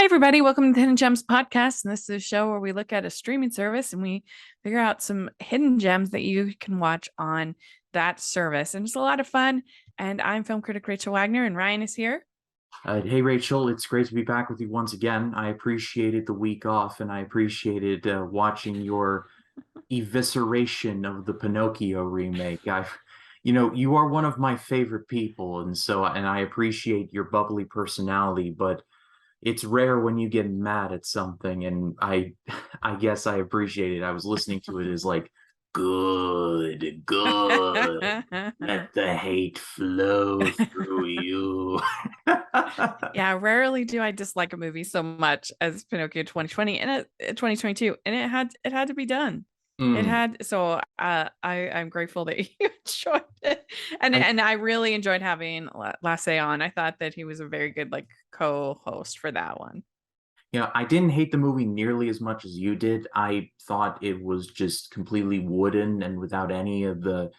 everybody. Welcome to the Hidden Gems podcast. And this is a show where we look at a streaming service and we figure out some hidden gems that you can watch on that service. And it's a lot of fun. And I'm film critic Rachel Wagner, and Ryan is here. Hey, Rachel, it's great to be back with you once again. I appreciated the week off, and I appreciated watching your evisceration of the Pinocchio remake. You are one of my favorite people, and I appreciate your bubbly personality, but it's rare when you get mad at something, and I guess I appreciate it. I was listening to it as like, good, good. Let the hate flow through you. Yeah, rarely do I dislike a movie so much as Pinocchio 2020 and 2022, and it had to be done. It Mm. had so I'm grateful that you enjoyed it, and I, and I really enjoyed having Lasse on. I thought that he was a very good like co-host for that one. I didn't hate the movie nearly as much as you did. I thought it was just completely wooden and without any of the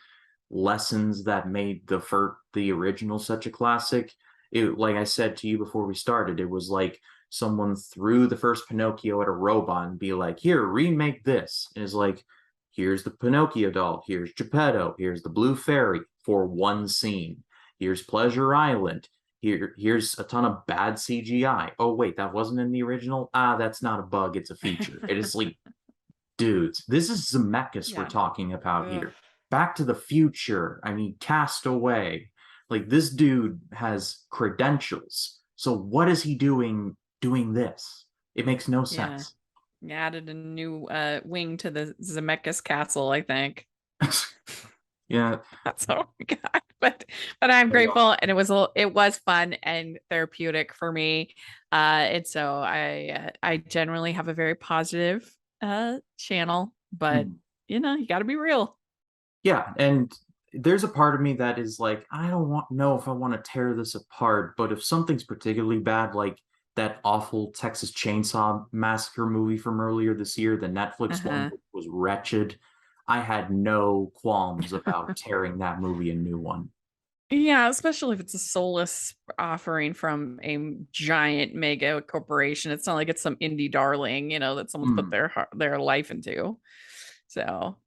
lessons that made the original such a classic. It, like I said to you before we started, it was like someone threw the first Pinocchio at a robot and be like, "Here, remake this." And it's like, "Here's the Pinocchio doll. Here's Geppetto. Here's the Blue Fairy for one scene. Here's Pleasure Island. Here's a ton of bad CGI. Oh wait, that wasn't in the original. Ah, that's not a bug. It's a feature." It is like, dudes, this is Zemeckis we're Yeah. talking about Ugh. here. Back to the Future. I mean, Cast Away. Like, this dude has credentials. So what is he doing this? It makes no Yeah. sense. Added a new wing to the Zemeckis castle, I think. Yeah. That's all we got. But I'm grateful, and it was fun and therapeutic for me. And so I generally have a very positive channel, but Hmm. you got to be real. Yeah, and there's a part of me that is like, I don't know if I want to tear this apart, but if something's particularly bad, like that awful Texas Chainsaw Massacre movie from earlier this year, the Netflix one Uh-huh. was wretched. I had no qualms about tearing that movie a new one. Yeah, especially if it's a soulless offering from a giant mega corporation. It's not like it's some indie darling, that someone's put Hmm. their life into. So,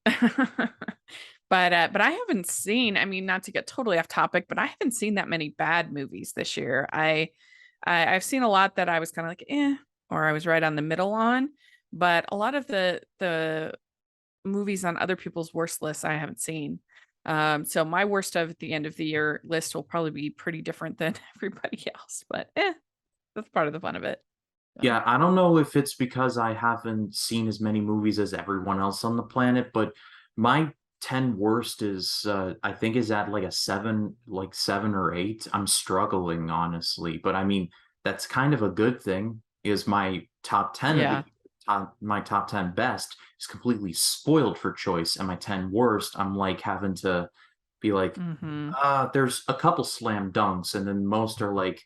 but I haven't seen, I mean, not to get totally off topic, but I haven't seen that many bad movies this year. I've seen a lot that I was kind of like, or I was right on the middle on, but a lot of the movies on other people's worst lists I haven't seen. So my worst of the end of the year list will probably be pretty different than everybody else, but that's part of the fun of it. So, Yeah, I don't know if it's because I haven't seen as many movies as everyone else on the planet, but my 10 worst is I think is at like a seven, like 7 or 8. I'm struggling, honestly, but I mean that's kind of a good thing, is my top 10 of the yeah. my top 10 best is completely spoiled for choice, and my 10 worst, I'm like having to be like, Hmm. there's a couple slam dunks, and then most are like,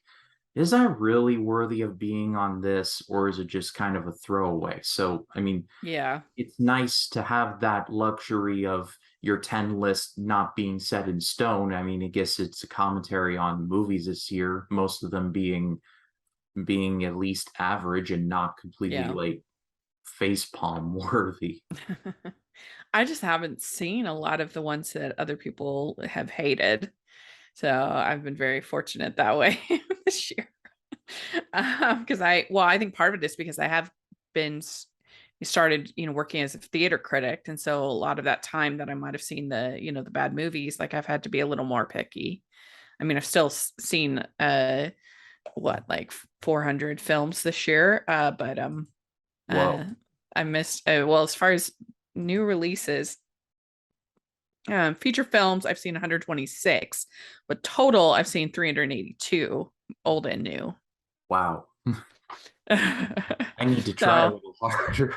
is that really worthy of being on this, or is it just kind of a throwaway? So, I mean, Yeah. it's nice to have that luxury of your 10 list not being set in stone. I mean, I guess it's a commentary on movies this year, most of them being at least average and not completely Yeah. like facepalm worthy. I just haven't seen a lot of the ones that other people have hated. So I've been very fortunate that way this year. Because I think part of it is because I have been started, working as a theater critic. And so a lot of that time that I might have seen the bad movies, like I've had to be a little more picky. I mean, I've still seen, like 400 films this year. But uh, Whoa. I missed, well, as far as new releases, feature films, I've seen 126, but total, I've seen 382, old and new. Wow. I need to try a So, little harder.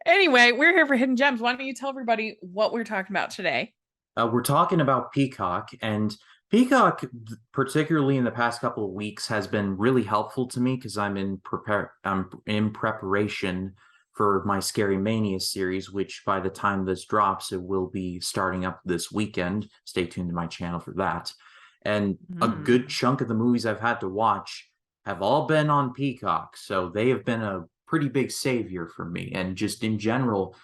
anyway, we're here for Hidden Gems. Why don't you tell everybody what we're talking about today? We're talking about Peacock, and Peacock, particularly in the past couple of weeks, has been really helpful to me because I'm in preparation for my Scary Mania series, which by the time this drops, it will be starting up this weekend. Stay tuned to my channel for that. And a Mm. good chunk of the movies I've had to watch have all been on Peacock, so they have been a pretty big savior for me. And just in general,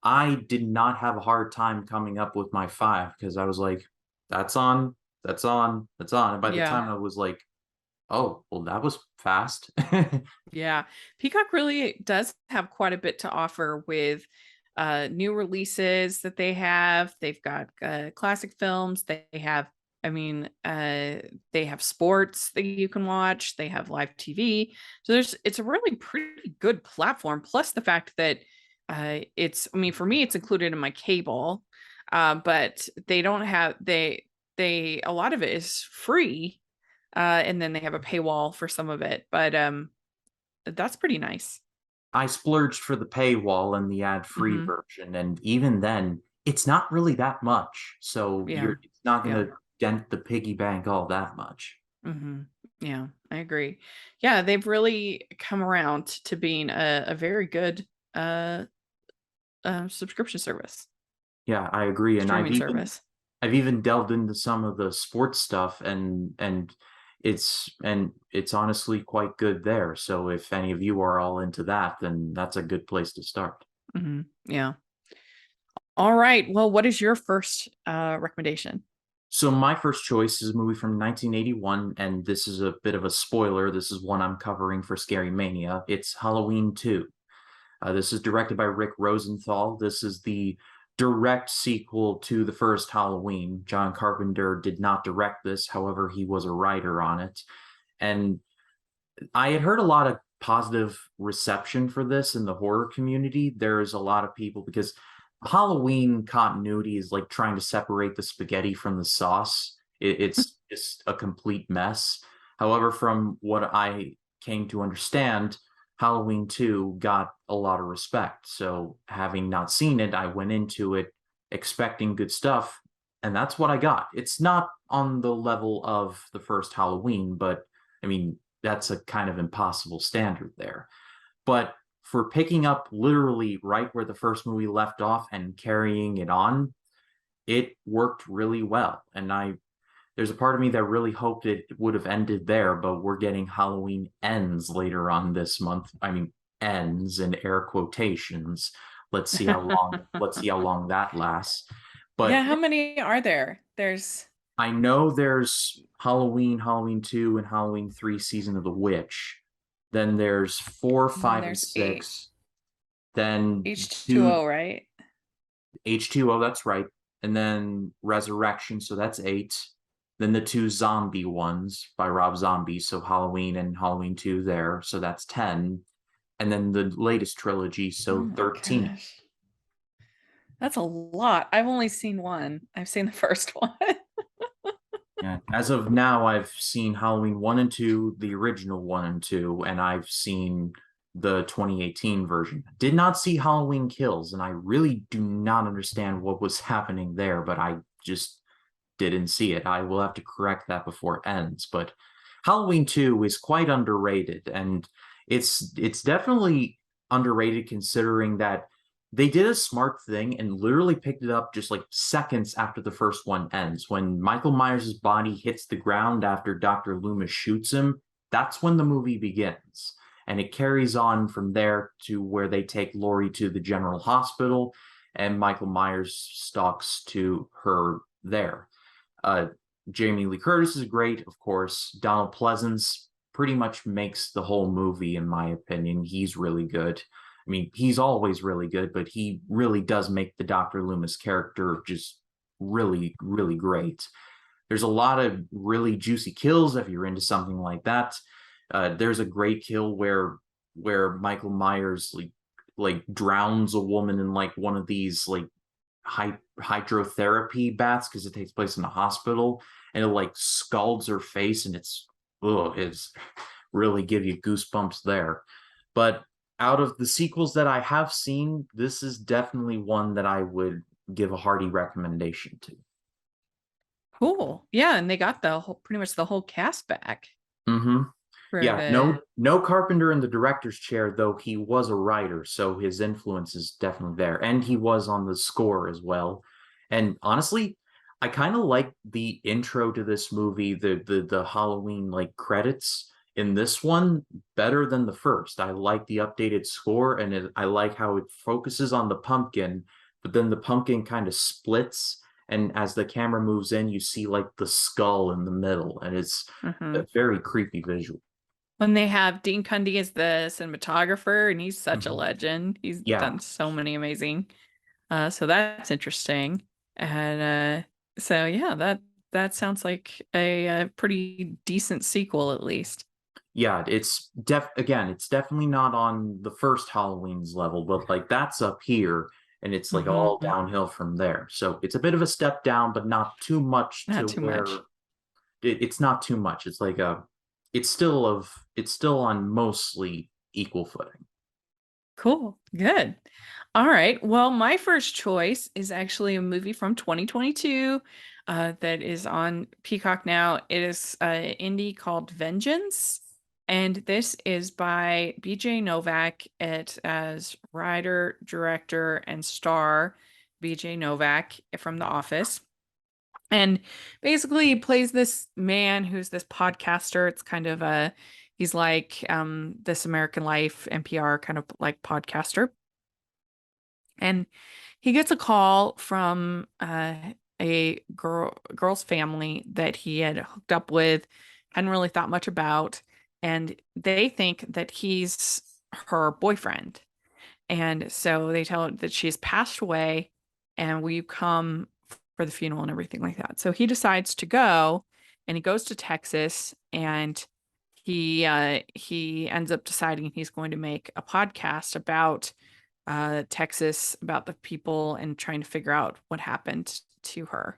I did not have a hard time coming up with my five because I was like, that's on, that's on, that's on. And by the Yeah. time I was like, oh, well, that was fast. Yeah. Peacock really does have quite a bit to offer with new releases that they have. They've got classic films. They have, I mean, they have sports that you can watch. They have live TV. So it's a really pretty good platform. Plus the fact that I mean, for me, it's included in my cable, but they don't have, a lot of it is free. And then they have a paywall for some of it. But that's pretty nice. I splurged for the paywall and the ad-free Mhm. version, and even then, it's not really that much. So Yeah. it's not Yeah. gonna dent the piggy bank all that much. Mhm. Yeah, I agree. Yeah, they've really come around to being a very good, uh, subscription service, Yeah, I agree. And streaming service. I've even delved into some of the sports stuff and it's honestly quite good there. So if any of you are all into that, then that's a good place to start. Mhm. Yeah. Alright, well, what is your first, recommendation? So my first choice is a movie from 1981, and this is a bit of a spoiler. This is one I'm covering for Scary Mania. It's Halloween 2. This is directed by Rick Rosenthal. This is the direct sequel to the first Halloween. John Carpenter did not direct this, however, he was a writer on it. And I had heard a lot of positive reception for this in the horror community. There's a lot of people because Halloween continuity is like trying to separate the spaghetti from the sauce. It's just a complete mess. However, from what I came to understand, Halloween 2 got a lot of respect. So, having not seen it, I went into it expecting good stuff, and that's what I got. It's not on the level of the first Halloween, but I mean, that's a kind of impossible standard there. But for picking up literally right where the first movie left off and carrying it on, it worked really well. And I there's a part of me that really hoped it would have ended there, but we're getting Halloween ends later on this month. I mean, ends in air quotations. Let's see how long that lasts. Yeah, But how many are there? There's I know there's Halloween, Halloween 2, and Halloween 3 Season of the Witch. Then there's 4, and then 5, and there's 8. 6. Then two H2O, right? H2O, that's right. And then Resurrection, so that's 8. Then the 2 zombie ones by Rob Zombie, so Halloween and Halloween 2 there, so that's 10. And then the latest trilogy, Oh so my 13. gosh. That's a lot. I've only seen 1. I've seen the first one. Yeah. As of now, I've seen Halloween 1 and 2, the original 1 and 2, and I've seen the 2018 version. Did not see Halloween Kills, and I really do not understand what was happening there, but I just didn't see it. I will have to correct that before it ends. But Halloween 2 is quite underrated, and it's definitely underrated considering that they did a smart thing and literally picked it up just like seconds after the first one ends. When Michael Myers' body hits the ground after Dr. Loomis shoots him, that's when the movie begins. And it carries on from there to where they take Laurie to the general hospital and Michael Myers stalks to her there. Uh, Jamie Lee Curtis is great, of course. Donald Pleasance pretty much makes the whole movie, in my opinion. He's really good. I mean, he's always really good, but he really does make the Dr. Loomis character just really, really great. There's a lot of really juicy kills if you're into something like that. There's a great kill where Michael Myers like drowns a woman in like one of these like hydrotherapy baths because it takes place in a hospital, and it like scalds her face, and it's really give you goosebumps there. But out of the sequels that I have seen, this is definitely one that I would give a hearty recommendation to. Cool. Yeah, and they got the whole pretty much the whole cast back Mm-hmm. for Yeah, the no Carpenter in the director's chair, though he was a writer, so his influence is definitely there. And he was on the score as well. And honestly, I kind of like the intro to this movie, the Halloween like credits. In this one, better than the first. I like the updated score, and I like how it focuses on the pumpkin, but then the pumpkin kind of splits, and as the camera moves in, you see like the skull in the middle, and it's Hmm. a very creepy visual. When they have Dean Cundy as the cinematographer, and he's such a Mhm. legend. He's Yeah, done so many amazing. So that's interesting. And so yeah, that sounds like a pretty decent sequel at least. yeah, it's definitely not on the first Halloween's level, but like that's up here, and it's like all Hmm. downhill from there. So it's a bit of a step down, but not too much Not to too where much. it's not too much. It's like it's still on mostly equal footing. Cool. Good. All right. Well, my first choice is actually a movie from 2022 that is on Peacock now. It is indie called Vengeance. And this is by BJ Novak. It as writer, director, and star BJ Novak from The Office. And basically he plays this man who's this podcaster. It's kind of a he's like This American Life NPR kind of like podcaster. And he gets a call from a girl's family that he had hooked up with, hadn't really thought much about, and they think that he's her boyfriend. And so they tell her that she's passed away and will you come for the funeral and everything like that. So he decides to go and he goes to Texas and he ends up deciding he's going to make a podcast about Texas, about the people and trying to figure out what happened to her.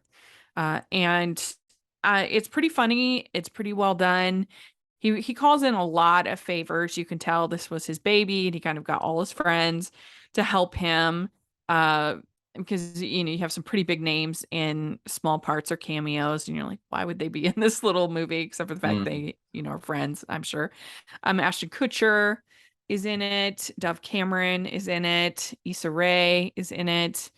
And it's pretty funny. It's pretty well done. He calls in a lot of favors. You can tell this was his baby, and he kind of got all his friends to help him. Uh, because you have some pretty big names in small parts or cameos, and you're like, why would they be in this little movie? Except for the fact Mm. they, are friends, I'm sure. Ashton Kutcher is in it. Dove Cameron is in it. Issa Rae is in it.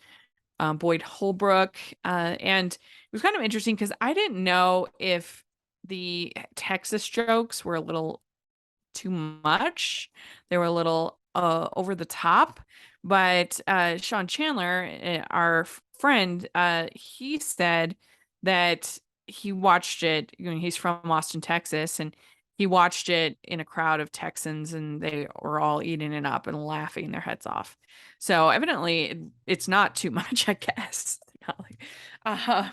Boyd Holbrook. And it was kind of interesting because I didn't know if the Texas jokes were a little too much. They were a little over the top. But Sean Chandler, our friend, he said that he watched it. He's from Austin, Texas, and he watched it in a crowd of Texans, and they were all eating it up and laughing their heads off. So evidently, it's not too much, I guess. Not like, uh,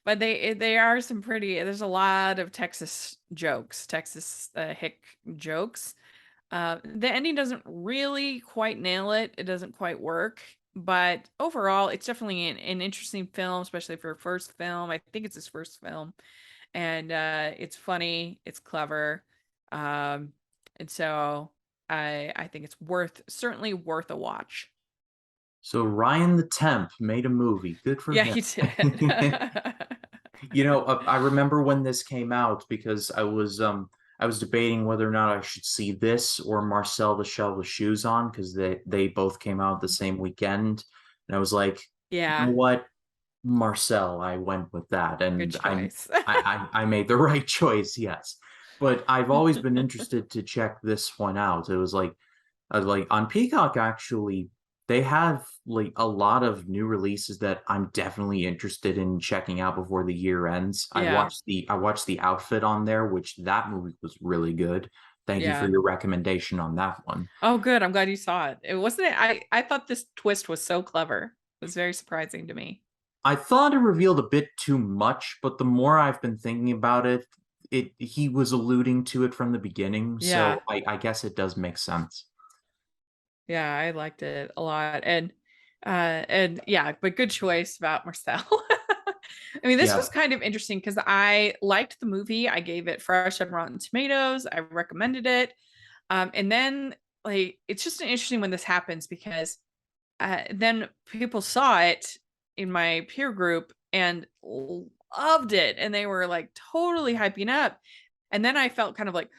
but they are some pretty. There's a lot of Texas jokes, Texas hick jokes. The ending doesn't really quite nail it. It doesn't quite work. But overall, it's definitely an interesting film, especially for a first film. I think it's his first film. And it's funny, it's clever. Um, and so I think it's certainly worth a watch. So Ryan the Temp made a movie. Good for Yeah, him. he did. I remember when this came out because I was debating whether or not I should see this or Marcel the Shell with Shoes On because they both came out the same weekend, and I was like, you know Yeah, what, Marcel, I went with that, good and choice. I made the right choice, yes. But I've always been interested to check this one out. It was like on Peacock, actually, they have like a lot of new releases that I'm definitely interested in checking out before the year ends. Yeah, I watched the Outfit on there, which that movie was really good. Thank you for yeah. your recommendation on that one. Oh, good. I'm glad you saw it. It wasn't it. I thought this twist was so clever. It was very surprising to me. I thought it revealed a bit too much, but the more I've been thinking about it, he was alluding to it from the beginning, Yeah. so I guess it does make sense. Yeah, I liked it a lot. And yeah, but good choice about Marcel. I mean, this was Yeah. kind of interesting because I liked the movie. I gave it fresh on Rotten Tomatoes. I recommended it. And then like it's just interesting when this happens because then people saw it in my peer group and loved it, and they were like totally hyping up. And then I felt kind of like,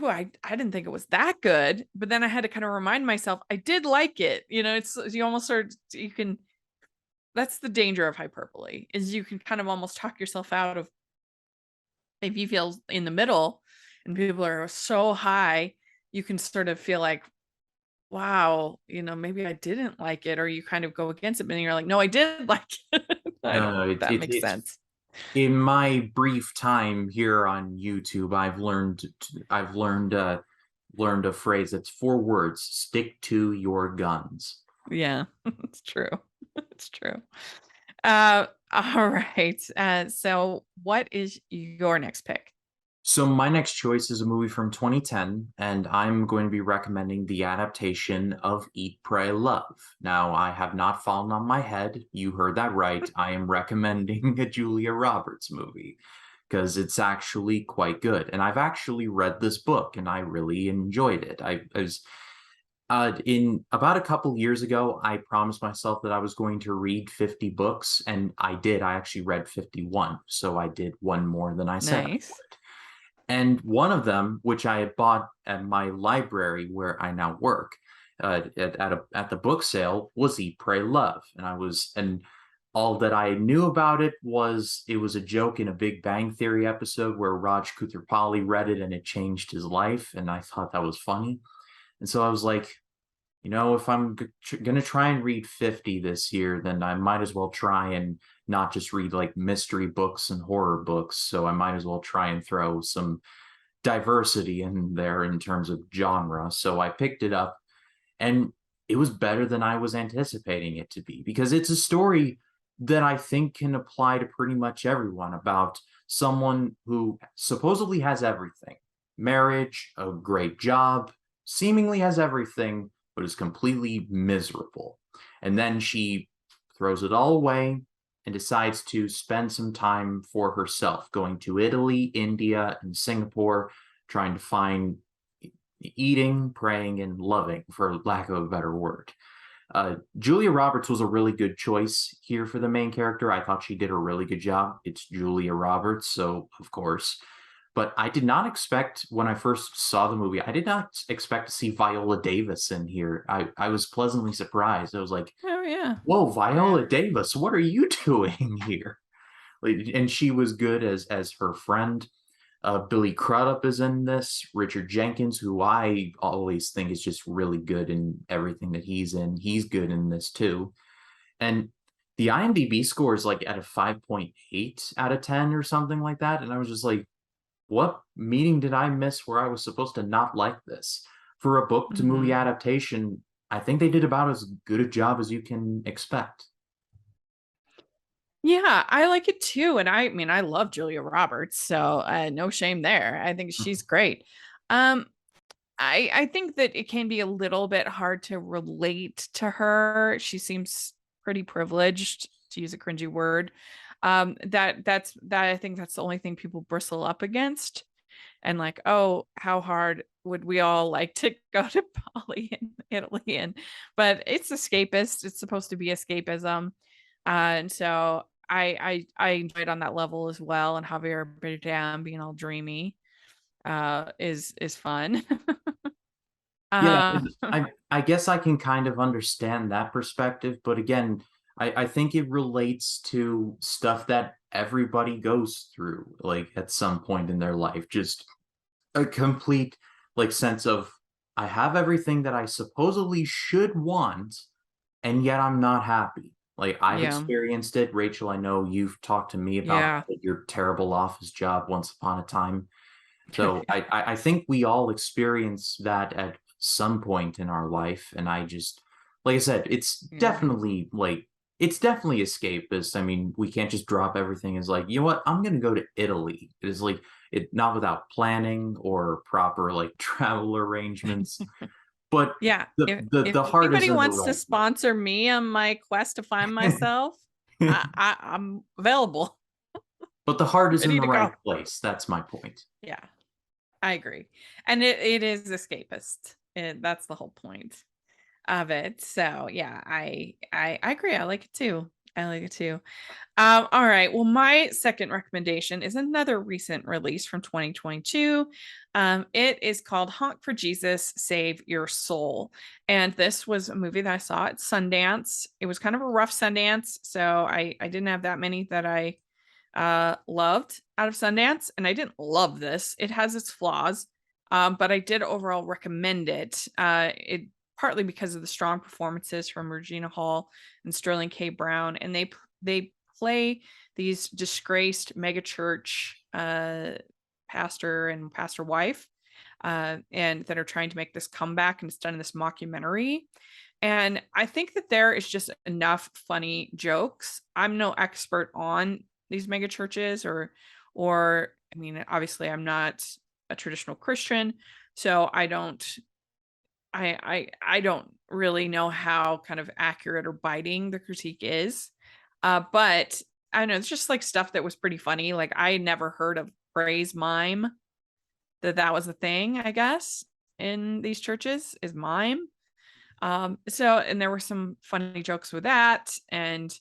oh, I didn't think it was that good. But then I had to kind of remind myself I did like it. It's you almost sort of you can. That's the danger of hyperbole is you can kind of almost talk yourself out of if you feel in the middle and people are so high, you can sort of feel like, wow, maybe I didn't like it, or you kind of go against it, but then you're like, no, I did like it. I No, don't no, know if it's that it's makes it's sense. in my brief time here on YouTube, I've learned a phrase that's 4 words: stick to your guns. Yeah, it's true. It's true. All right. So what is your next pick? So my next choice is a movie from 2010, and I'm going to be recommending the adaptation of Eat, Pray, Love. Now, I have not fallen on my head. You heard that right. I am recommending a Julia Roberts movie because it's actually quite good. And I've actually read this book, and I really enjoyed it. I was in about a couple years ago, I promised myself that I was going to read 50 books, and I did. I actually read 51, so I did one more than I said I Nice. would. And one of them, which I had bought at my library where I now work, at the book sale, was Eat, Pray, Love, and all that I knew about it was a joke in a Big Bang Theory episode where Raj Koothrappali read it and it changed his life, and I thought that was funny. And so I was like, if I'm gonna try and read 50 this year, then I might as well try and not just read like mystery books and horror books. So I might as well try and throw some diversity in there in terms of genre. So I picked it up, and it was better than I was anticipating it to be because it's a story that I think can apply to pretty much everyone about someone who supposedly has everything: marriage, a great job, seemingly has everything, but is completely miserable. And then she throws it all away and decides to spend some time for herself, going to Italy, India, and Singapore, trying to find eating, praying, and loving, for lack of a better word. Julia Roberts was a really good choice here for the main character. I thought she did a really good job. It's Julia Roberts, so of course. But I did not expect when I first saw the movie, I did not expect to see Viola Davis in here. I was pleasantly surprised. I was like, Oh yeah. "Whoa, Oh yeah. Viola Davis, what are you doing here?" Like, and she was good as her friend. Billy Crudup is in this. Richard Jenkins, who I always think is just really good in everything that he's in, he's good in this too. And the IMDb score is like at a 5.8 out of 10 or something like that. And I was just like, what meeting did I miss where I was supposed to not like this? For a book to movie Hmm. adaptation, I think they did about as good a job as you can expect. Yeah, I like it too. And I mean, I love Julia Roberts, so no shame there. I think she's great. Um, I think that it can be a little bit hard to relate to her. She seems pretty privileged, to use a cringy word. That I think that's the only thing people bristle up against. And like, oh, how hard would we all like to go to Bali in Italy? And but it's escapist. It's supposed to be escapism. And so I enjoy it on that level as well. And Javier Bardem being all dreamy is fun. Yeah, uh I guess I can kind of understand that perspective, but again, I think it relates to stuff that everybody goes through, like at some point in their life. Just a complete like sense of I have everything that I supposedly should want, and yet I'm not happy. Like I've yeah. experienced it. Rachel, I know you've talked to me about Yeah. your terrible office job once upon a time. So I think we all experience that at some point in our life. And I just, like I said, Yeah. it's definitely escapist. I mean, we can't just drop everything as like, you know what, I'm gonna go to Italy. It is like it not without planning or proper like travel arrangements. But Yeah. the If the heart is anybody in the wants to right sponsor me on my quest to find myself, place. I'm available, But the heart is in ready the to right go. place. That's my point. Yeah, I agree. And it is escapist. That's the whole point of it. So yeah, I agree. I like it too. I like it too. All right. Well, my second recommendation is another recent release from 2022. It is called Honk for Jesus, Save Your Soul. And this was a movie that I saw at Sundance. It was kind of a rough Sundance, so I didn't have that many that I loved out of Sundance, and I didn't love this. It has its flaws, but I did overall recommend it. It partly because of the strong performances from Regina Hall and Sterling K. Brown, and they play these disgraced megachurch pastor and pastor wife, and that are trying to make this comeback, and it's done in this mockumentary. And I think that there is just enough funny jokes. I'm no expert on these mega churches or I mean, obviously I'm not a traditional Christian, so I don't really know how kind of accurate or biting the critique is. But I don't know, it's just like stuff that was pretty funny. Like I never heard of praise mime, that was a thing, I guess, in these churches is mime. So and there were some funny jokes with that, and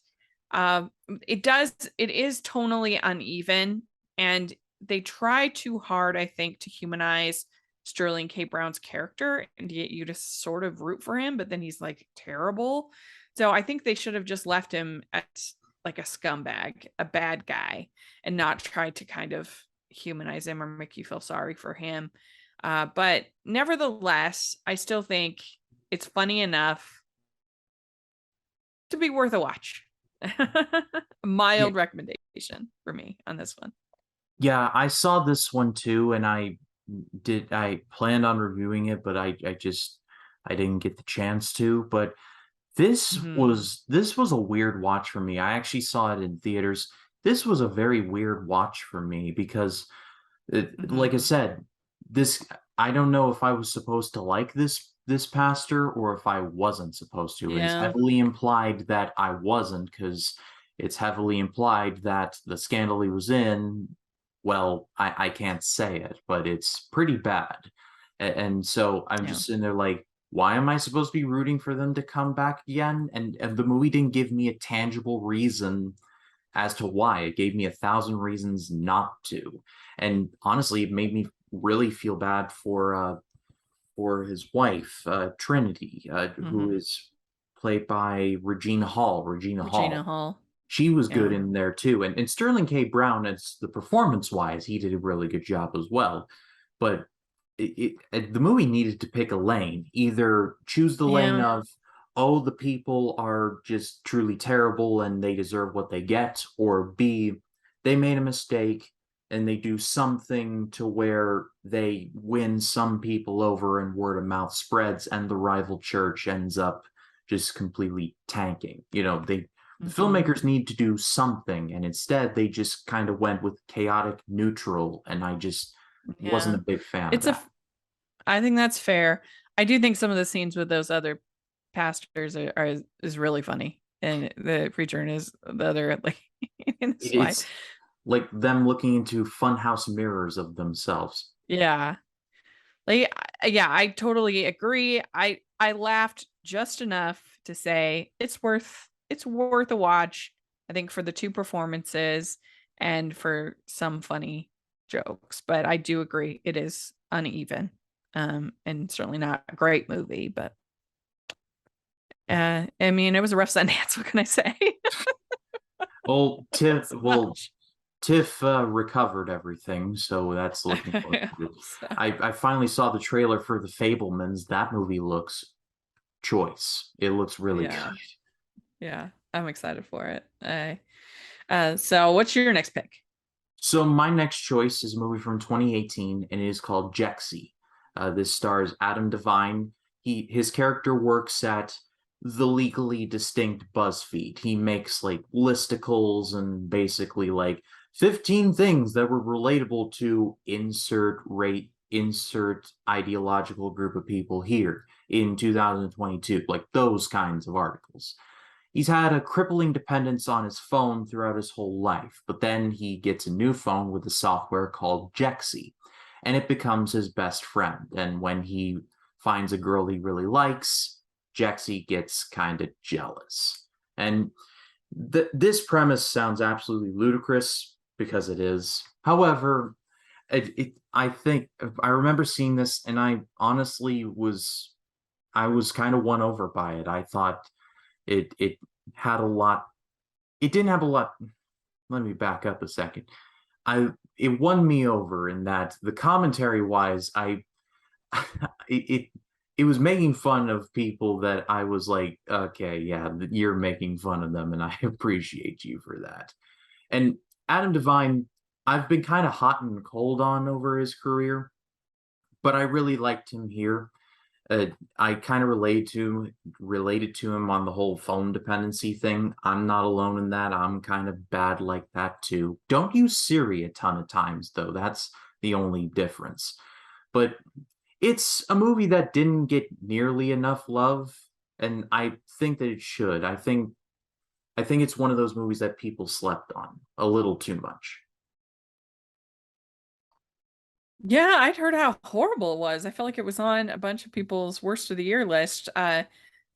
um, it is tonally uneven, and they try too hard, I think, to humanize Sterling K. Brown's character and to get you to sort of root for him, but then he's like terrible. So I think they should have just left him as like a scumbag, a bad guy, and not tried to kind of humanize him or make you feel sorry for him. But nevertheless, I still think it's funny enough to be worth a watch. A Yeah, mild recommendation for me on this one. yeah, I saw this one too, and I planned on reviewing it, but I didn't get the chance to. But Hmm. this was a weird watch for me. I actually saw it in theaters. This was a very weird watch for me because like I Hmm. said, this I don't know if I was supposed to like this pastor or if I wasn't supposed to. And it's Yeah. heavily implied that I wasn't because it's heavily implied that the scandal he was in, well, I can't say it, but it's pretty bad. And so I'm Yeah. just in there like, why am I supposed to be rooting for them to come back again? And the movie didn't give me a tangible reason as to why. It gave me 1,000 reasons not to. And honestly, it made me really feel bad for his wife, Trinity, who Hmm. is played by Regina Hall. Regina Regina Hall. Hall. She was good Yeah. in there too. And Sterling K. Brown, as the performance wise, he did a really good job as well. But the movie needed to pick a lane. Either choose the lane Yeah. of, oh, the people are just truly terrible and they deserve what they get, or B, they made a mistake and they do something to where they win some people over and word of mouth spreads and the rival church ends up just completely tanking. The Hmm. filmmakers need to do something, and instead they just kind of went with chaotic neutral, and I just wasn't Yeah. a big fan of It's that. I think that's fair. I do think some of the scenes with those other pastors is really funny. And the preacher and his the other like in his wife. It's like them looking into funhouse mirrors of themselves. Yeah. Like, yeah, I totally agree. I laughed just enough to say it's worth a watch. I think for the two performances and for some funny jokes, but I do agree it is uneven. And certainly not a great movie, but I mean, it was a rough Sundance. What can I say? Well, Not so much. Tiff recovered everything, so that's looking forward I to it. hope so. I finally saw the trailer for The Fablemans. That movie looks choice. It looks really good. Yeah, yeah, I'm excited for it. So what's your next pick? So my next choice is a movie from 2018, and it is called Jexy. This stars Adam Devine. His character works at the legally distinct BuzzFeed. He makes like listicles and basically like 15 things that were relatable to insert rate, insert ideological group of people here in 2022, like those kinds of articles. He's had a crippling dependence on his phone throughout his whole life, but then he gets a new phone with a software called Jexy, and it becomes his best friend. And when he finds a girl he really likes, Jexy gets kind of jealous. And this premise sounds absolutely ludicrous because it is. However, I think I remember seeing this, and I was kind of won over by it. I thought it had a lot. It didn't have a lot. let me back up a second. I it won me over in that the commentary wise, I it it was making fun of people that I was like, okay, yeah, you're making fun of them, and I appreciate you for that. And Adam Devine, I've been kind of hot and cold on over his career, but I really liked him here. Uh, I kind of related to him on the whole phone dependency thing. I'm not alone in that. I'm kind of bad like that too. Don't use Siri a ton of times though. That's the only difference. But it's a movie that didn't get nearly enough love, and I think that it should. I think it's one of those movies that people slept on a little too much. Yeah, I'd heard how horrible it was. I felt like it was on a bunch of people's worst of the year list.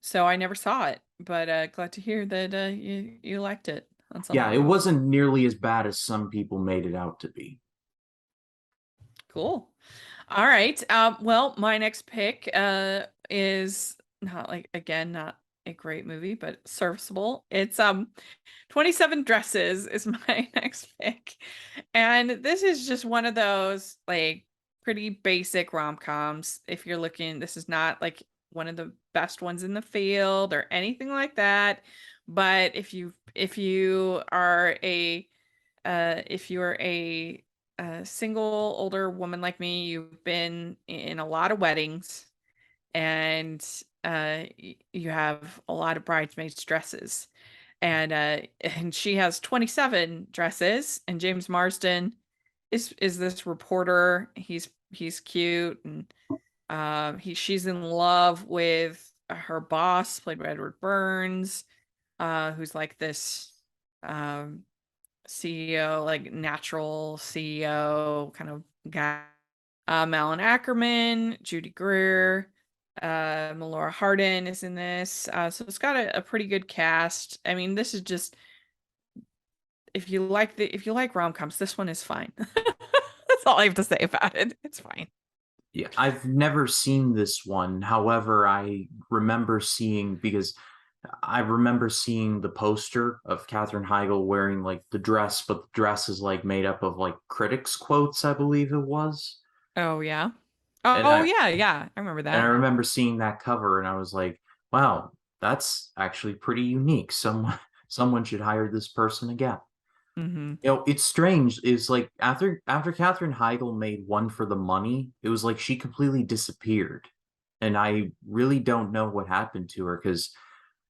So I never saw it, but glad to hear that you liked it on some Yeah, it level. wasn't nearly as bad as some people made it out to be. Cool. All right. Well, my next pick is not like again, not a great movie, but serviceable. It's 27 Dresses is my next pick. And this is just one of those like pretty basic rom-coms. If you're looking, this is not like one of the best ones in the field or anything like that. But if you are a if you're a single older woman like me, you've been in a lot of weddings and you have a lot of bridesmaids dresses. And she has 27 dresses, and James Marsden is this reporter. He's cute, and she's in love with her boss, played by Edward Burns, who's like this um CEO, like natural CEO kind of guy. Malin Ackerman, Judy Greer, Melora Hardin is in this. So it's got a pretty good cast. I mean, this is just if you like rom-coms, this one is fine. That's all I have to say about it. It's fine. Yeah, I've never seen this one. However, I remember seeing the poster of Katherine Heigl wearing like the dress, but the dress is like made up of like critics' quotes, I believe it was. Oh yeah. And Oh I yeah, yeah. I remember and I that. remember seeing that cover and I was like, wow, that's actually pretty unique. Someone should hire this person again. Hmm. It's strange. It's like after Katherine Heigl made One for the Money, it was like she completely disappeared. And I really don't know what happened to her because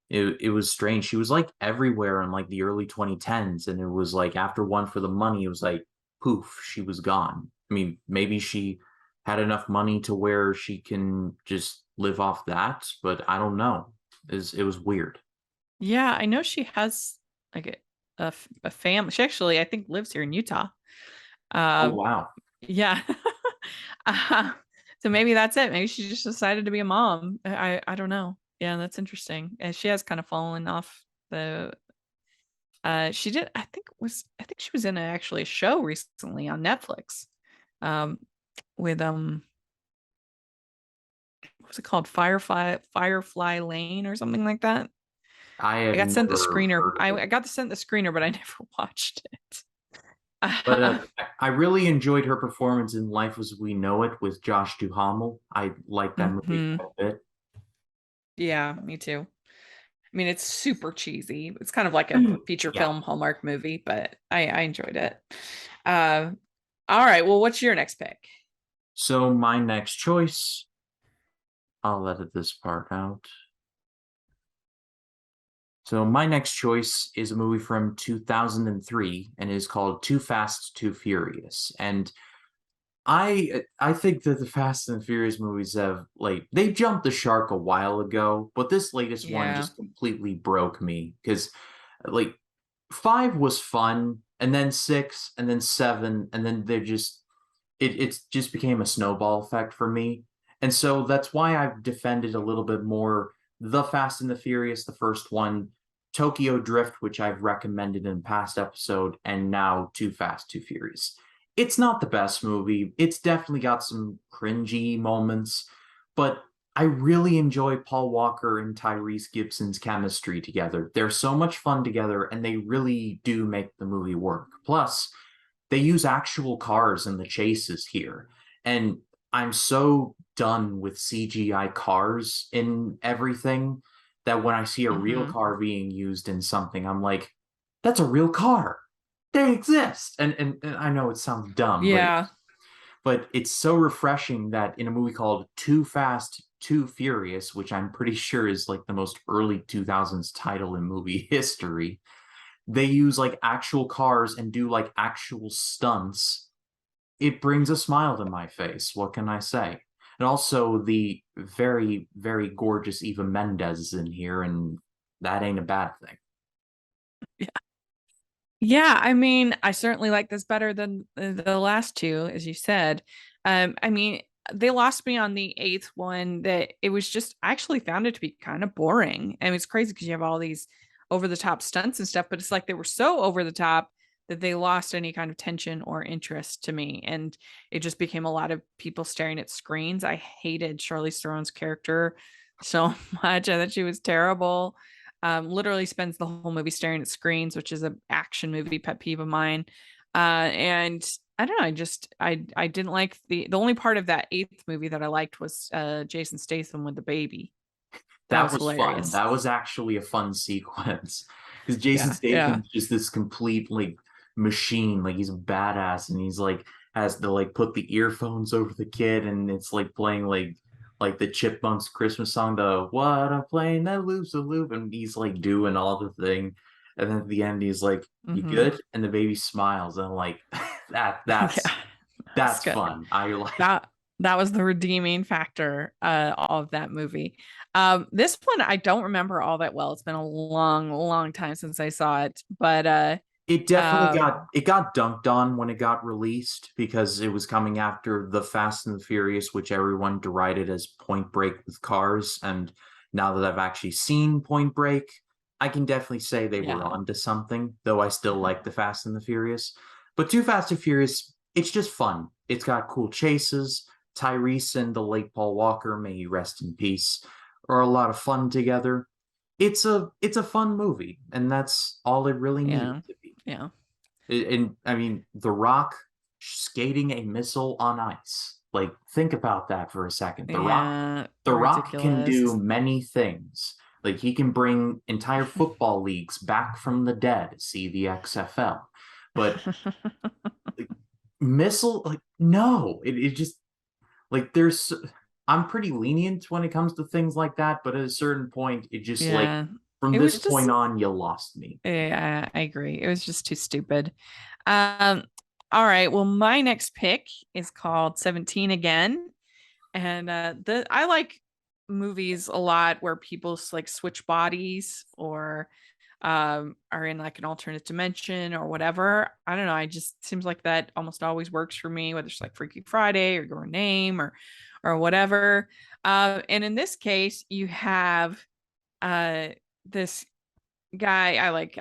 it was strange. She was like everywhere in like the early 2010s, and it was like after One for the Money, it was like poof, she was gone. I mean, maybe she had enough money to where she can just live off that, but I don't know. It was weird. Yeah, I know she has like a family. She actually, I think, lives here in Utah. Oh Uh, wow. yeah. Uh, so maybe that's it. Maybe she just decided to be a mom. I don't know. Yeah, that's interesting. And she has kind of fallen off the she did I think she was in actually a show recently on Netflix. Um with what was it called? Firefly Lane or something like that. I I have got sent the never screener. heard of it. I got sent the screener, but I never watched it. But I really enjoyed her performance in Life as We Know It with Josh Duhamel. I like that movie Hmm. quite a bit. Yeah, me too. I mean, it's super cheesy. It's kind of like a feature Yeah. film Hallmark movie, but I enjoyed it. Uh, all right. Well, what's your next pick? So my next choice, I'll edit this part out. So my next choice is a movie from 2003 and is called Too Fast, Too Furious. And I think that the Fast and Furious movies have like they jumped the shark a while ago, but this latest one Yeah. just completely broke me because like five was fun, and then six, and then seven, and then they just it's just became a snowball effect for me. And so that's why I've defended a little bit more The Fast and the Furious, the first one, Tokyo Drift, which I've recommended in past episode, and now Too Fast, Too Furious. It's not the best movie. It's definitely got some cringy moments, but I really enjoy Paul Walker and Tyrese Gibson's chemistry together. They're so much fun together, and they really do make the movie work. Plus, they use actual cars in the chases here. And I'm so done with CGI cars in everything that when I see a real Hmm. car being used in something, I'm like, that's a real car. They exist. And I know it sounds dumb, Yeah. but it's so refreshing that in a movie called Too Fast, Too Furious, which I'm pretty sure is like the most early 2000s title in movie history, they use like actual cars and do like actual stunts. It brings a smile to my face. What can I say? And also the very, very gorgeous Eva Mendes is in here, and that ain't a bad thing. Yeah, I mean, I certainly like this better than the last two, as you said. I mean, they lost me on the eighth one that it was just, I actually found it to be kind of boring. And it's crazy because you have all these over the top stunts and stuff, but it's like they were so over the top that they lost any kind of tension or interest to me. And it just became a lot of people staring at screens. I hated Charlize Theron's character so much. I thought she was terrible. Literally spends the whole movie staring at screens, which is an action movie pet peeve of mine. And I don't know, I didn't like the only part of that eighth movie that I liked was Jason Statham with the baby. That That was was fun. hilarious. That was actually a fun sequence because Jason Yeah, yeah. Statham's just this complete like machine. Like he's a badass, and he's like has to like put the earphones over the kid, and it's like playing like the Chipmunks Christmas song, the "What I'm playing that loops a loop," and he's like doing all the thing, and then at the end he's like, "You Hmm. good?" And the baby smiles, and I'm like, that Yeah, that's that's good. fun. I like. That that was the redeeming factor of that movie. This one I don't remember all that well. It's been a long, long time since I saw it, but It definitely uh, got dunked on when it got released because it was coming after the Fast and the Furious, which everyone derided as Point Break with cars. And now that I've actually seen Point Break, I can definitely say they were yeah, onto something, though I still like the Fast and the Furious. But Too Fast and Furious, it's just fun. It's got cool chases. Tyrese and the late Paul Walker, may he rest in peace, are a lot of fun together. It's a fun movie, and that's all it really needed yeah, to be. yeah, And I mean, The Rock skating a missile on ice. Like, think about that for a second. yeah. The Rock can do Ridiculous. many things. Like he can bring entire football leagues back from the dead, see the XFL. But like, missile, like no, it just like there's I'm pretty lenient when it comes to things like that, but at a certain point, it just like Yeah. from It this was just, point on, you lost me. yeah, I agree. It was just too stupid. Um, all right. Well, my next pick is called 17 again. And the I like movies a lot where people like switch bodies or are in like an alternate dimension or whatever. I don't know. I just seems like that almost always works for me, whether it's like Freaky Friday or Your Name or whatever. And in this case, you have this guy I like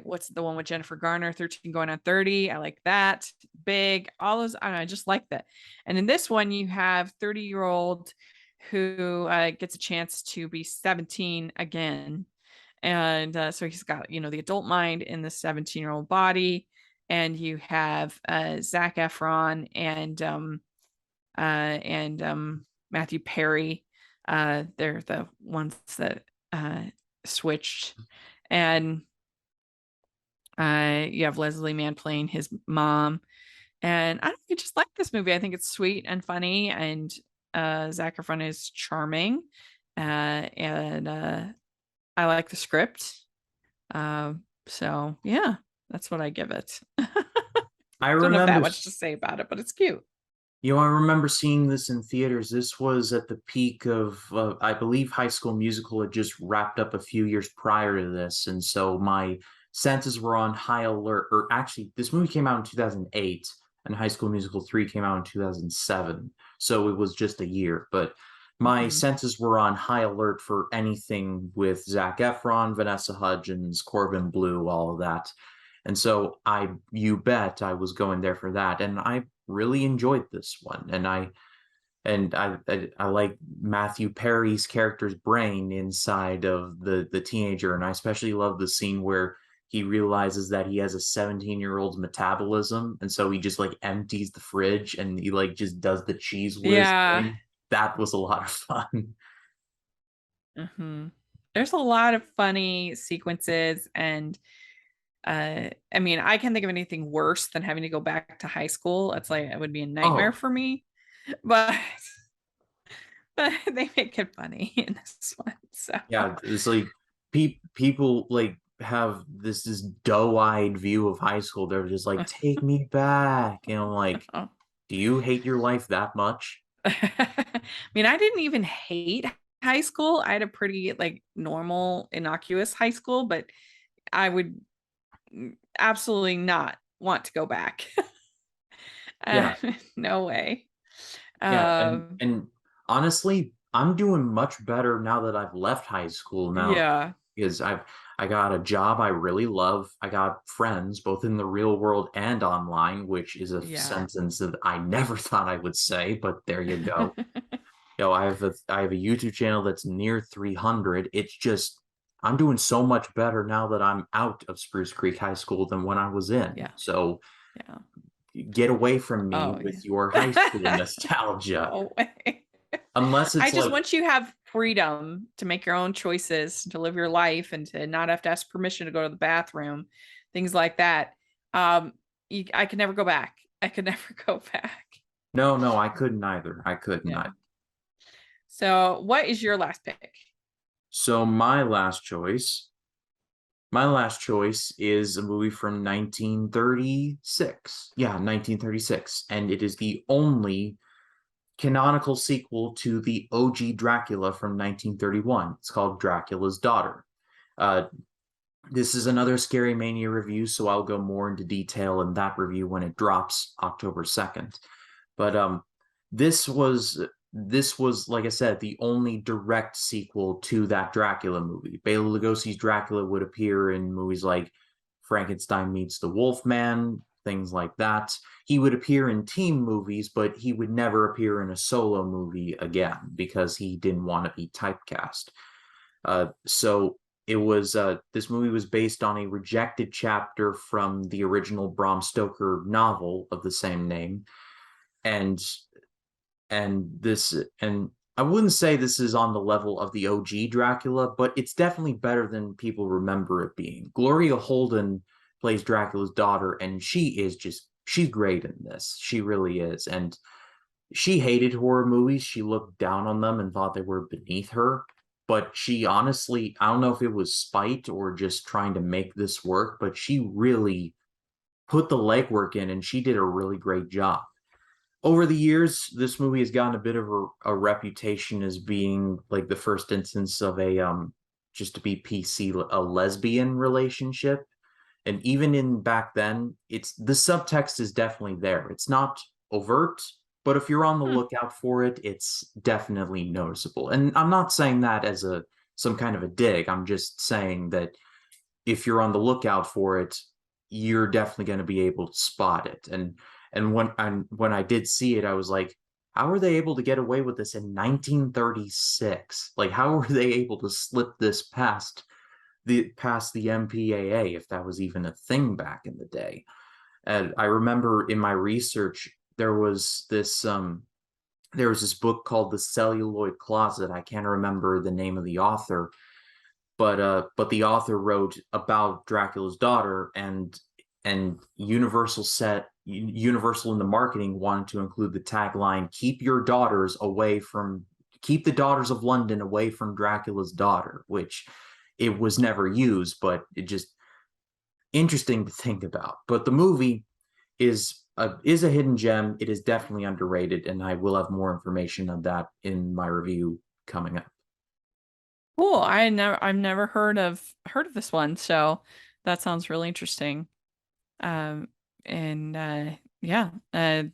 what's the one with Jennifer Garner, 13 going on 30. I like that. Big, all those, I don't know, I just like that. And in this one you have 30-year-old who gets a chance to be 17 again. And so he's got, the adult mind in the 17-year-old body. And you have Zac Efron and Matthew Perry. They're the ones that switched. And you have Leslie Mann playing his mom. And I just like this movie. I think it's sweet and funny, and Zac Efron is charming, and I like the script. So yeah, that's what I give it. I Don't have that remember much to say about it, but it's cute. I remember seeing this in theaters. This was at the peak of, I believe, High School Musical had just wrapped up a few years prior to this, and so my senses were on high alert. Or actually, this movie came out in 2008, and High School Musical 3 came out in 2007, so it was just a year. But my Hmm. senses were on high alert for anything with Zac Efron, Vanessa Hudgens, Corbin Bleu, all of that. And so you bet I was going there for that. And I really enjoyed this one. And And I like Matthew Perry's character's brain inside of the teenager, and I especially love the scene where he realizes that he has a 17-year-old's metabolism, and so he just like empties the fridge and he like just does the cheese whiz Yeah. thing. That was a lot of fun. hmm There's a lot of funny sequences, and I mean, I can't think of anything worse than having to go back to high school. It's like it would be a nightmare Oh, for me, but but they make it funny in this one. So yeah, it's like people like have this doe-eyed view of high school. They're just like, take me back. And I'm like, do you hate your life that much? I mean, I didn't even hate high school. I had a pretty like normal, innocuous high school, but I would absolutely not want to go back. Yeah, No way. yeah, and Um, and honestly, I'm doing much better now that I've left high school now yeah, because I got a job I really love. I got friends both in the real world and online, which is a yeah. sentence that I never thought I would say, but there you go. I have a YouTube channel that's near 300. It's just I'm doing so much better now that I'm out of Spruce Creek High School than when I was in. Yeah, So yeah. get away from me Oh, with your high school yeah. nostalgia. No way. Unless I it's just like, once you have freedom to make your own choices, to live your life, and to not have to ask permission to go to the bathroom, things like that. Um, I could never go back. I could never go back. no, no, I couldn't either. I couldn't Yeah. either. So, what is your last pick? So my last choice is a movie from 1936. Yeah, 1936. And it is the only canonical sequel to the OG Dracula from 1931. It's called Dracula's Daughter. Uh, this is another Scary Mania review, so I'll go more into detail in that review when it drops October 2nd. But this was this was like I said, the only direct sequel to that Dracula movie. Bela Lugosi's Dracula would appear in movies like Frankenstein Meets the Wolfman, things like that. He would appear in team movies, but he would never appear in a solo movie again because he didn't want to be typecast. So it was this movie was based on a rejected chapter from the original Bram Stoker novel of the same name, and and I wouldn't say this is on the level of the OG Dracula, but it's definitely better than people remember it being. Gloria Holden plays Dracula's daughter, and she's great in this. She really is, and she hated horror movies. She looked down on them and thought they were beneath her. But she honestly, I don't know if it was spite or just trying to make this work, but she really put the legwork in and she did a really great job. Over the years, this movie has gotten a bit of a reputation as being like the first instance of a just to be PC, a lesbian relationship. And even in back then, it's the subtext is definitely there. It's not overt, but if you're on the Hmm. lookout for it, it's definitely noticeable. And I'm not saying that as a some kind of a dig. I'm just saying that if you're on the lookout for it, you're definitely going to be able to spot it. And when I did see it, I was like, how are they able to get away with this in 1936? Like, how were they able to slip this past the MPAA if that was even a thing back in the day? And I remember in my research there was this book called The Celluloid Closet. I can't remember the name of the author, but the author wrote about Dracula's daughter, and Universal in the marketing wanted to include the tagline keep the daughters of London away from Dracula's daughter, which it was never used, but it just interesting to think about. But the movie is a hidden gem. It is definitely underrated, and I will have more information on that in my review coming up. Cool. I've never heard of this one, so that sounds really interesting. Um, and yeah, it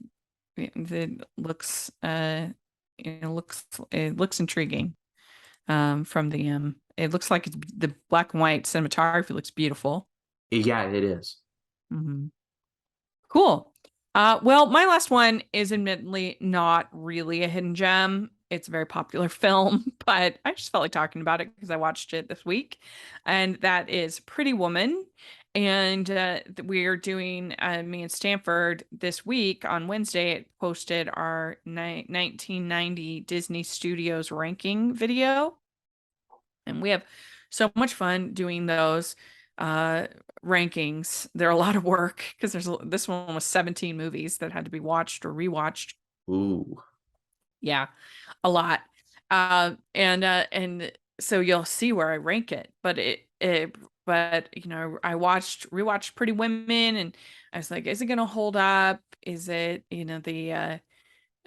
looks it looks intriguing. From the it looks like the black and white cinematography looks beautiful. Yeah, it is. hmm Cool. Well, my last one is admittedly not really a hidden gem. It's a very popular film, but I just felt like talking about it because I watched it this week, and that is Pretty Woman. And we are doing me and Stanford this week on Wednesday. It posted our 1990 Disney Studios ranking video, and we have so much fun doing those uh rankings. They're a lot of work because this one was 17 movies that had to be watched or rewatched. Ooh. Yeah, a lot. And so you'll see where I rank it. But I rewatched Pretty Women, and I was like, is it gonna hold up? Is it, the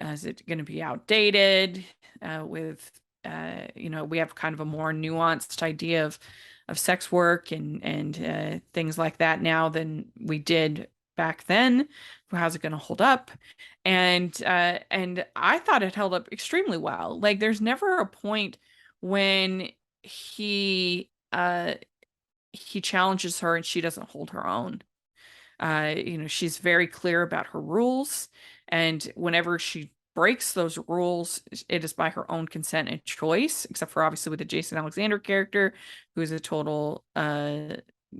is it going to be outdated? With we have kind of a more nuanced idea of sex work and things like that now than we did back then. How's it going to hold up? And I thought it held up extremely well. Like there's never a point when he challenges her and she doesn't hold her own. She's very clear about her rules, and whenever she breaks those rules, it is by her own consent and choice, except for obviously with the Jason Alexander character, who is a total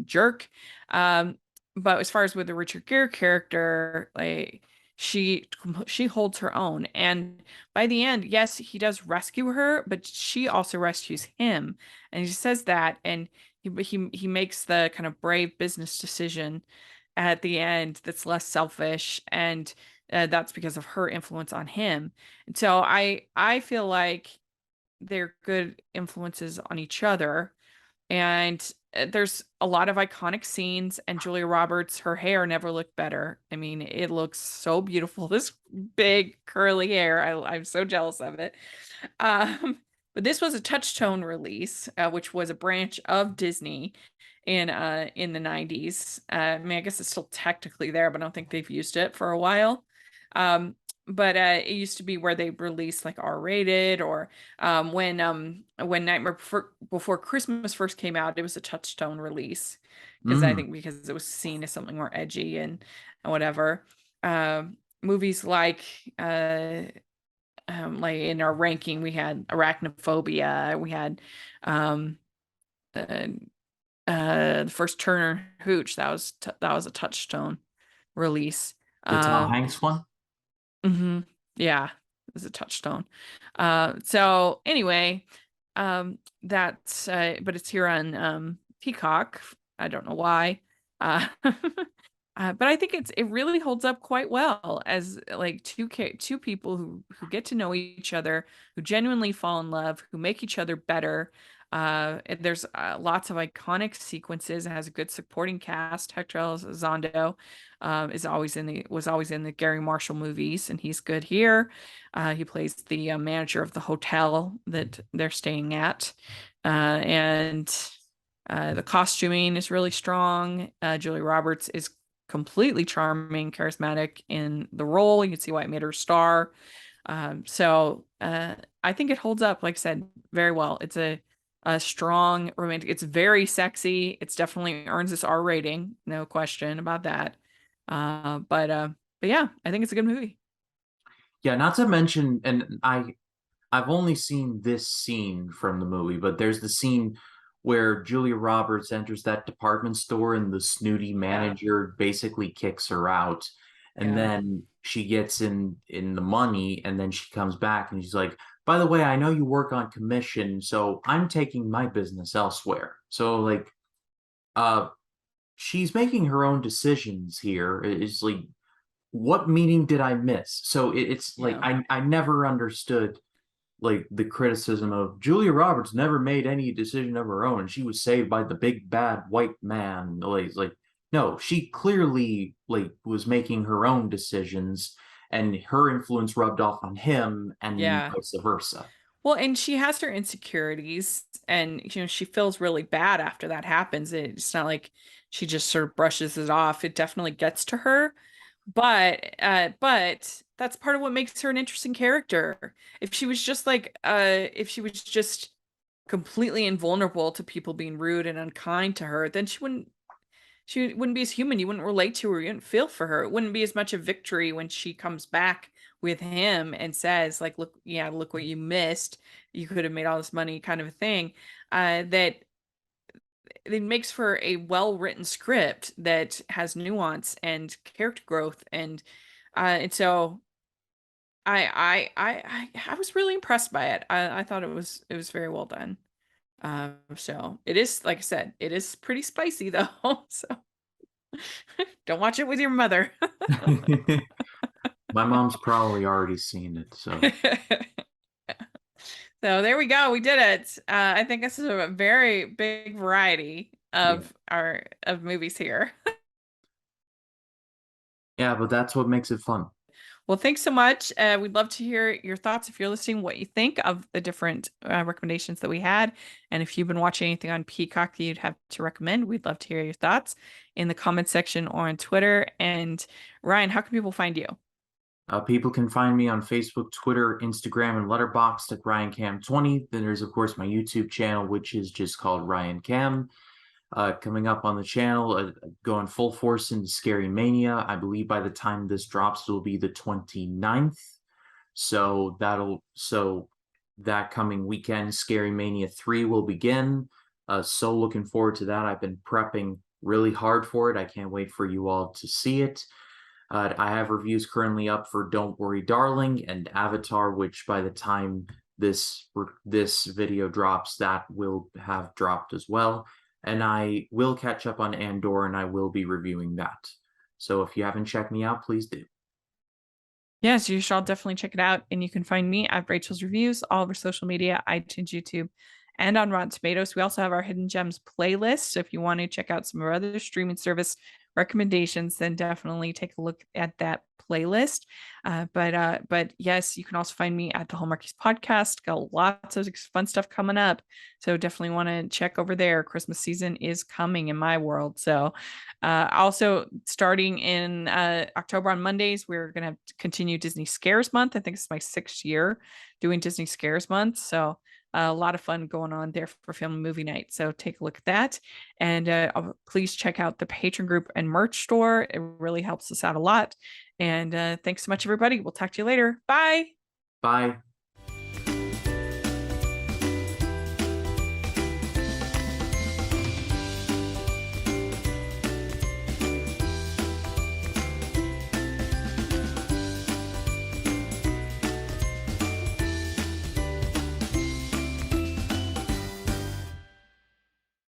jerk. Um, but as far as with the Richard Gere character, like she she holds her own, and by the end, yes, he does rescue her, but she also rescues him, and he says that, and he makes the kind of brave business decision at the end that's less selfish, and that's because of her influence on him. And so I feel like they're good influences on each other, and there's a lot of iconic scenes, and Julia Roberts, her hair never looked better. I mean, it looks so beautiful. This big curly hair, I'm so jealous of it. But this was a Touchstone release, which was a branch of Disney in the 90s. I mean, I guess it's still technically there, but I don't think they've used it for a while. Um, but it used to be where they released like R-rated, or when Before Christmas first came out, it was a Touchstone release because I Mm. think because it was seen as something more edgy and whatever. Movies like in our ranking, we had Arachnophobia, we had um, uh, the first Turner Hooch. That was a Touchstone release. The Tom Um, Hanks one? mhm, yeah, it was a Touchstone. So anyway, that's but it's here on Peacock. I don't know why. Uh, but I think it really holds up quite well as like two people who get to know each other, who genuinely fall in love, who make each other better. And there's lots of iconic sequences. It has a good supporting cast. Hector Elizondo is always in the was always in the Gary Marshall movies, and he's good here. He plays the manager of the hotel that they're staying at, and the costuming is really strong. Julie Roberts is completely charming, charismatic in the role. You can see why it made her a star. So I think it holds up, like I said, very well. It's a strong romantic. It's very sexy. It's definitely earns this R rating, no question about that. But yeah, I think it's a good movie. Yeah, not to mention, and I've only seen this scene from the movie, but there's the scene where Julia Roberts enters that department store and the snooty Yeah, manager basically kicks her out. And yeah, then she gets in the money and then she comes back and she's like, "By the way, I know you work on commission, so I'm taking my business elsewhere." So like uh she's making her own decisions here. It's like, what meaning did I miss? So it's like yeah. I never understood like the criticism of Julia Roberts never made any decision of her own. She was saved by the big bad white man. Like no, she clearly like was making her own decisions, and her influence rubbed off on him, and Yeah. vice versa. Well, and she has her insecurities, and she feels really bad after that happens. It's not like she just sort of brushes it off. It definitely gets to her. But that's part of what makes her an interesting character. If she was just completely invulnerable to people being rude and unkind to her, then she wouldn't be as human. You wouldn't relate to her. You wouldn't feel for her. It wouldn't be as much a victory when she comes back with him and says, like, look, yeah, look what you missed. You could have made all this money, kind of a thing. That it makes for a well-written script that has nuance and character growth, and so I was really impressed by it. I thought it was very well done. So it is, like I said, it is pretty spicy though. So don't watch it with your mother. My mom's probably already seen it, so So there we go. We did it. I think this is a very big variety yeah. of movies here. Yeah, but that's what makes it fun. Well, thanks so much. We'd love to hear your thoughts if you're listening, what you think of the different recommendations that we had. And if you've been watching anything on Peacock that you'd have to recommend, we'd love to hear your thoughts in the comments section or on Twitter. And Ryan, how can people find you? People can find me on Facebook, Twitter, Instagram, and Letterboxd at RyanCam20. Then there's, of course, my YouTube channel, which is just called Ryan Cam. Coming up on the channel, going full force into Scary Mania. I believe by the time this drops, it will be the 29th. So that coming weekend, Scary Mania 3 will begin. So looking forward to that. I've been prepping really hard for it. I can't wait for you all to see it. I have reviews currently up for Don't Worry Darling and Avatar, which by the time this video drops, that will have dropped as well. And I will catch up on Andor, and I will be reviewing that. So if you haven't checked me out, please do. Yes, you should all definitely check it out. And you can find me at Rachel's Reviews, all over social media, iTunes, YouTube, and on Rotten Tomatoes. We also have our Hidden Gems playlist. So if you want to check out some of our other streaming service recommendations, then definitely take a look at that playlist. But yes, you can also find me at the Hallmarkies podcast. Got lots of fun stuff coming up. So definitely want to check over there. Christmas season is coming in my world. So also, starting in October on Mondays, we're going to continue Disney Scares Month. I think it's my 6th year doing Disney Scares Month. So a lot of fun going on there for film and movie night. So take a look at that. And please check out the Patreon group and merch store. It really helps us out a lot. And thanks so much, everybody. We'll talk to you later. Bye. Bye.